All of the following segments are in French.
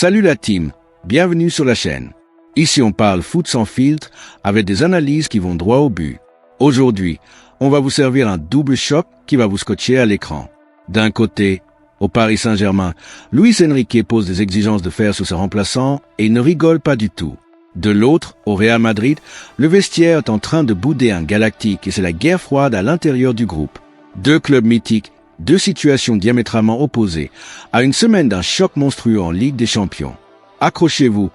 Salut la team, bienvenue sur la chaîne. Ici on parle foot sans filtre avec des analyses qui vont droit au but. Aujourd'hui, on va vous servir un double choc qui va vous scotcher à l'écran. D'un côté, au Paris Saint-Germain, Luis Enrique pose des exigences de fer sur ses remplaçants et il ne rigole pas du tout. De l'autre, au Real Madrid, le vestiaire est en train de bouder un galactique et c'est la guerre froide à l'intérieur du groupe. Deux clubs mythiques, deux situations diamétralement opposées, à une semaine d'un choc monstrueux en Ligue des Champions. Accrochez-vous,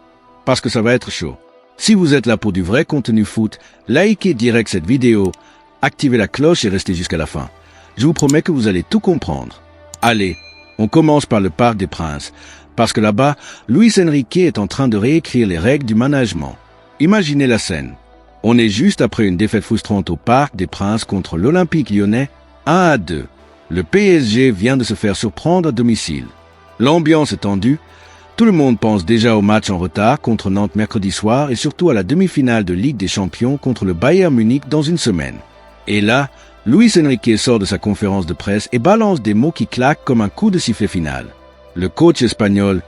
parce que ça va être chaud. Si vous êtes là pour du vrai contenu foot, likez direct cette vidéo, activez la cloche et restez jusqu'à la fin. Je vous promets que vous allez tout comprendre. Allez, on commence par le Parc des Princes, parce que là-bas, Luis Enrique est en train de réécrire les règles du management. Imaginez la scène. On est juste après une défaite frustrante au Parc des Princes contre l'Olympique Lyonnais, 1-2. Le PSG vient de se faire surprendre à domicile. L'ambiance est tendue. Tout le monde pense déjà au match en retard contre Nantes mercredi soir et surtout à la demi-finale de Ligue des Champions contre le Bayern Munich dans une semaine. Et là, Luis Enrique sort de sa conférence de presse et balance des mots qui claquent comme un coup de sifflet final. Le coach espagnol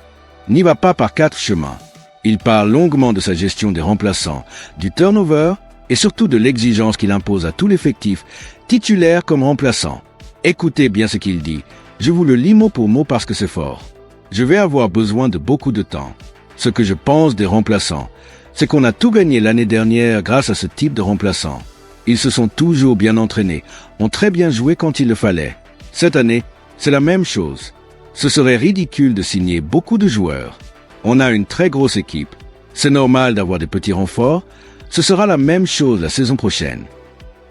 n'y va pas par quatre chemins. Il parle longuement de sa gestion des remplaçants, du turnover et surtout de l'exigence qu'il impose à tout l'effectif, titulaire comme remplaçant. Écoutez bien ce qu'il dit. Je vous le lis mot pour mot parce que c'est fort. Je vais avoir besoin de beaucoup de temps. Ce que je pense des remplaçants, c'est qu'on a tout gagné l'année dernière grâce à ce type de remplaçants. Ils se sont toujours bien entraînés, ont très bien joué quand il le fallait. Cette année, c'est la même chose. Ce serait ridicule de signer beaucoup de joueurs. On a une très grosse équipe. C'est normal d'avoir des petits renforts. Ce sera la même chose la saison prochaine.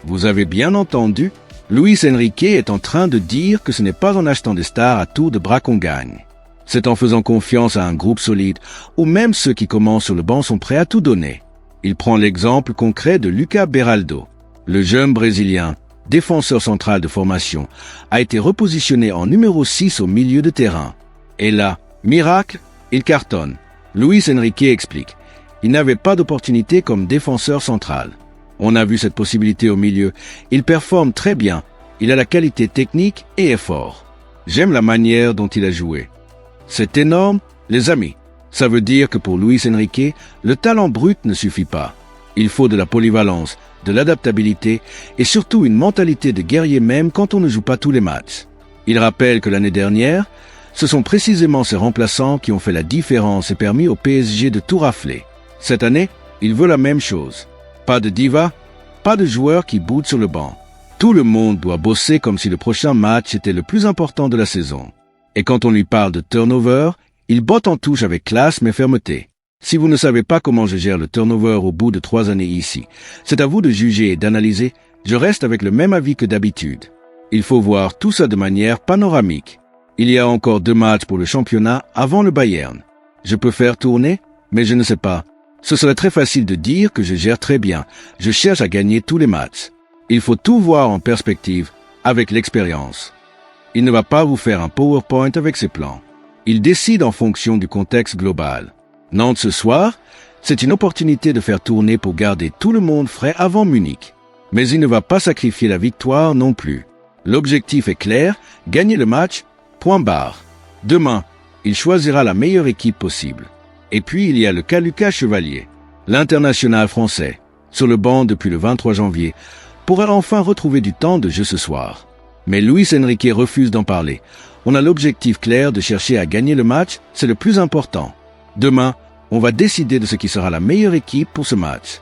Vous avez bien entendu, Luis Enrique est en train de dire que ce n'est pas en achetant des stars à tour de bras qu'on gagne. C'est en faisant confiance à un groupe solide, où même ceux qui commencent sur le banc sont prêts à tout donner. Il prend l'exemple concret de Lucas Beraldo. Le jeune Brésilien, défenseur central de formation, a été repositionné en numéro 6 au milieu de terrain. Et là, miracle, il cartonne. Luis Enrique explique. Il n'avait pas d'opportunité comme défenseur central. On a vu cette possibilité au milieu. Il performe très bien. Il a la qualité technique et est fort. J'aime la manière dont il a joué. C'est énorme, les amis. Ça veut dire que pour Luis Enrique, le talent brut ne suffit pas. Il faut de la polyvalence, de l'adaptabilité et surtout une mentalité de guerrier même quand on ne joue pas tous les matchs. Il rappelle que l'année dernière, ce sont précisément ces remplaçants qui ont fait la différence et permis au PSG de tout rafler. Cette année, il veut la même chose. Pas de diva, pas de joueurs qui boudent sur le banc. Tout le monde doit bosser comme si le prochain match était le plus important de la saison. Et quand on lui parle de turnover, il botte en touche avec classe mais fermeté. Si vous ne savez pas comment je gère le turnover au bout de 3 années ici, c'est à vous de juger et d'analyser. Je reste avec le même avis que d'habitude. Il faut voir tout ça de manière panoramique. Il y a encore 2 matchs pour le championnat avant le Bayern. Je peux faire tourner, mais je ne sais pas. Ce serait très facile de dire que je gère très bien. Je cherche à gagner tous les matchs. Il faut tout voir en perspective, avec l'expérience. Il ne va pas vous faire un PowerPoint avec ses plans. Il décide en fonction du contexte global. Nantes ce soir, c'est une opportunité de faire tourner pour garder tout le monde frais avant Munich. Mais il ne va pas sacrifier la victoire non plus. L'objectif est clair, gagner le match, point barre. Demain, il choisira la meilleure équipe possible. Et puis il y a le cas Lucas Chevalier, l'international français, sur le banc depuis le 23 janvier, pourrait enfin retrouver du temps de jeu ce soir. Mais Luis Enrique refuse d'en parler. On a l'objectif clair de chercher à gagner le match, c'est le plus important. Demain, on va décider de ce qui sera la meilleure équipe pour ce match.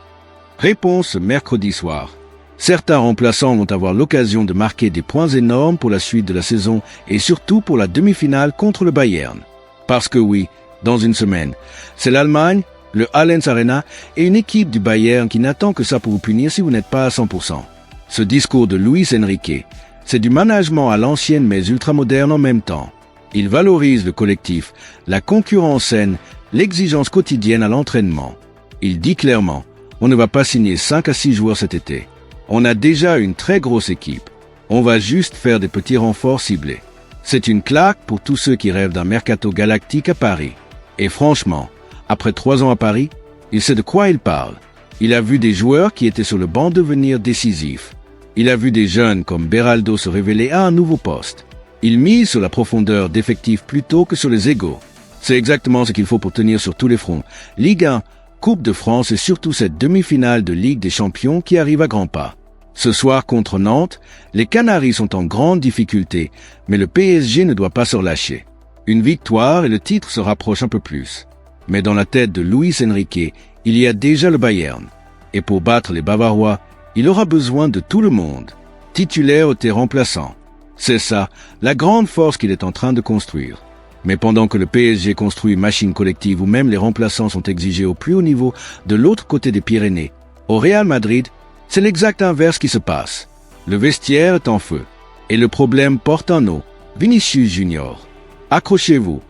Réponse mercredi soir. Certains remplaçants vont avoir l'occasion de marquer des points énormes pour la suite de la saison et surtout pour la demi-finale contre le Bayern. Parce que oui, dans une semaine, c'est l'Allemagne, le Allianz Arena et une équipe du Bayern qui n'attend que ça pour vous punir si vous n'êtes pas à 100%. Ce discours de Luis Enrique, c'est du management à l'ancienne mais ultramoderne en même temps. Il valorise le collectif, la concurrence saine, l'exigence quotidienne à l'entraînement. Il dit clairement, on ne va pas signer 5 à 6 joueurs cet été. On a déjà une très grosse équipe. On va juste faire des petits renforts ciblés. C'est une claque pour tous ceux qui rêvent d'un mercato galactique à Paris. Et franchement, après 3 ans à Paris, il sait de quoi il parle. Il a vu des joueurs qui étaient sur le banc devenir décisifs. Il a vu des jeunes comme Beraldo se révéler à un nouveau poste. Il mise sur la profondeur d'effectifs plutôt que sur les égos. C'est exactement ce qu'il faut pour tenir sur tous les fronts. Ligue 1, Coupe de France et surtout cette demi-finale de Ligue des Champions qui arrive à grands pas. Ce soir contre Nantes, les Canaries sont en grande difficulté, mais le PSG ne doit pas se relâcher. Une victoire et le titre se rapprochent un peu plus. Mais dans la tête de Luis Enrique, il y a déjà le Bayern. Et pour battre les Bavarois, il aura besoin de tout le monde. Titulaire ou remplaçant. C'est ça, la grande force qu'il est en train de construire. Mais pendant que le PSG construit une machine collective où même les remplaçants sont exigés au plus haut niveau de l'autre côté des Pyrénées, au Real Madrid, c'est l'exact inverse qui se passe. Le vestiaire est en feu. Et le problème porte un nom, Vinicius Junior. Accrochez-vous,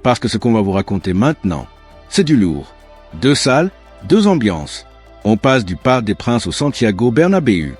parce que ce qu'on va vous raconter maintenant, c'est du lourd. 2 salles, 2 ambiances. On passe du Parc des Princes au Santiago Bernabéu.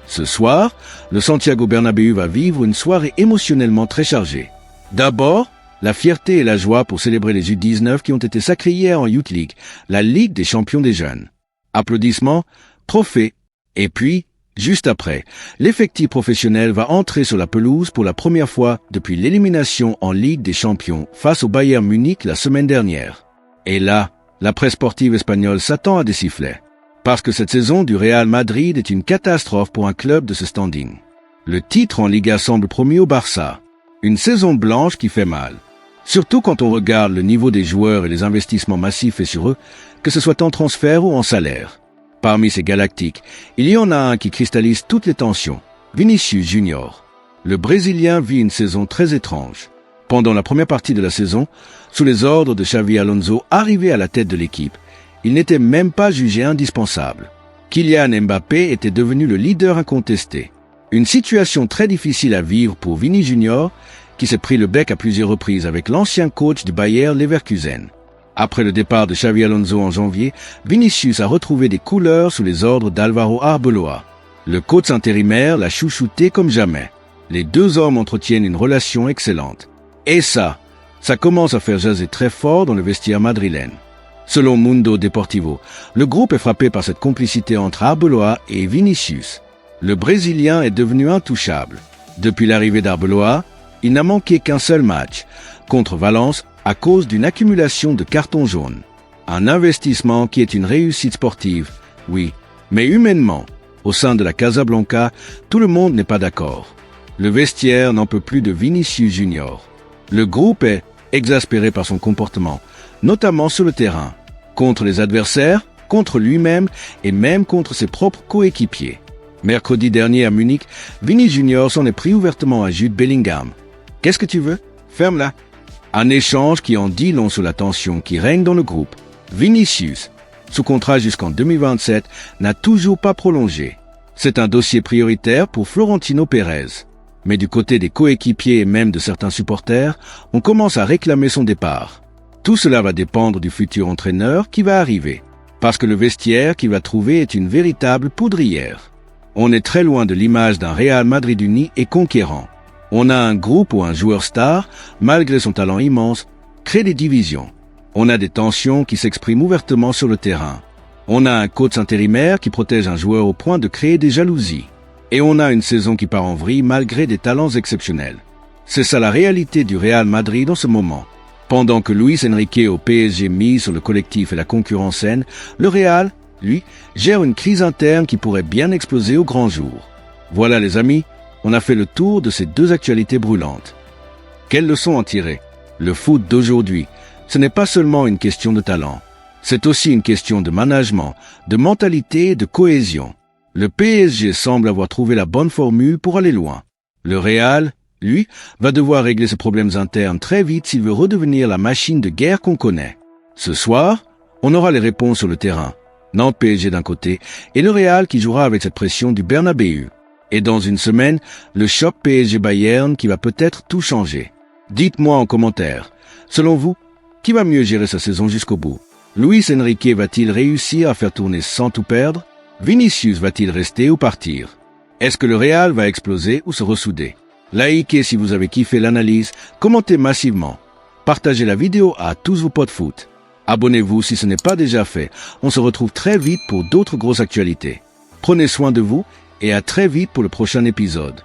Ce soir, le Santiago Bernabéu va vivre une soirée émotionnellement très chargée. D'abord, la fierté et la joie pour célébrer les U19 qui ont été sacrés hier en Youth League, la Ligue des champions des jeunes. Applaudissements, trophées, et puis, juste après, l'effectif professionnel va entrer sur la pelouse pour la première fois depuis l'élimination en Ligue des champions face au Bayern Munich la semaine dernière. Et là, la presse sportive espagnole s'attend à des sifflets. Parce que cette saison du Real Madrid est une catastrophe pour un club de ce standing. Le titre en Liga semble promis au Barça. Une saison blanche qui fait mal. Surtout quand on regarde le niveau des joueurs et les investissements massifs faits sur eux, que ce soit en transfert ou en salaire. Parmi ces galactiques, il y en a un qui cristallise toutes les tensions, Vinicius Junior. Le Brésilien vit une saison très étrange. Pendant la première partie de la saison, sous les ordres de Xavi Alonso, arrivé à la tête de l'équipe, il n'était même pas jugé indispensable. Kylian Mbappé était devenu le leader incontesté. Une situation très difficile à vivre pour Vini Junior, qui s'est pris le bec à plusieurs reprises avec l'ancien coach du Bayer Leverkusen. Après le départ de Xavi Alonso en janvier, Vinicius a retrouvé des couleurs sous les ordres d'Álvaro Arbeloa. Le coach intérimaire l'a chouchouté comme jamais. Les 2 hommes entretiennent une relation excellente. Et ça commence à faire jaser très fort dans le vestiaire madrilène. Selon Mundo Deportivo, le groupe est frappé par cette complicité entre Arbeloa et Vinicius. Le Brésilien est devenu intouchable. Depuis l'arrivée d'Arbeloa, il n'a manqué qu'un seul match, contre Valence, à cause d'une accumulation de cartons jaunes. Un investissement qui est une réussite sportive, oui, mais humainement, au sein de la Casablanca, tout le monde n'est pas d'accord. Le vestiaire n'en peut plus de Vinicius Junior. Le groupe est exaspéré par son comportement, notamment sur le terrain, contre les adversaires, contre lui-même et même contre ses propres coéquipiers. Mercredi dernier à Munich, Vini Junior s'en est pris ouvertement à Jude Bellingham. « Qu'est-ce que tu veux ? Ferme-la !» Un échange qui en dit long sur la tension qui règne dans le groupe. Vinicius, sous contrat jusqu'en 2027, n'a toujours pas prolongé. C'est un dossier prioritaire pour Florentino Pérez. Mais du côté des coéquipiers et même de certains supporters, on commence à réclamer son départ. Tout cela va dépendre du futur entraîneur qui va arriver, parce que le vestiaire qu'il va trouver est une véritable poudrière. On est très loin de l'image d'un Real Madrid uni et conquérant. On a un groupe où un joueur star, malgré son talent immense, crée des divisions. On a des tensions qui s'expriment ouvertement sur le terrain. On a un coach intérimaire qui protège un joueur au point de créer des jalousies. Et on a une saison qui part en vrille malgré des talents exceptionnels. C'est ça la réalité du Real Madrid en ce moment. Pendant que Luis Enrique au PSG mise sur le collectif et la concurrence saine, le Real, lui, gère une crise interne qui pourrait bien exploser au grand jour. Voilà les amis, on a fait le tour de ces 2 actualités brûlantes. Quelle leçon en tirer ? Le foot d'aujourd'hui, ce n'est pas seulement une question de talent. C'est aussi une question de management, de mentalité et de cohésion. Le PSG semble avoir trouvé la bonne formule pour aller loin. Le Real, lui, va devoir régler ses problèmes internes très vite s'il veut redevenir la machine de guerre qu'on connaît. Ce soir, on aura les réponses sur le terrain. Nantes PSG d'un côté et le Real qui jouera avec cette pression du Bernabéu. Et dans une semaine, le choc PSG-Bayern qui va peut-être tout changer. Dites-moi en commentaire, selon vous, qui va mieux gérer sa saison jusqu'au bout ? Luis Enrique va-t-il réussir à faire tourner sans tout perdre ? Vinicius va-t-il rester ou partir ? Est-ce que le Real va exploser ou se ressouder ? Likez si vous avez kiffé l'analyse, commentez massivement. Partagez la vidéo à tous vos potes foot. Abonnez-vous si ce n'est pas déjà fait. On se retrouve très vite pour d'autres grosses actualités. Prenez soin de vous et à très vite pour le prochain épisode.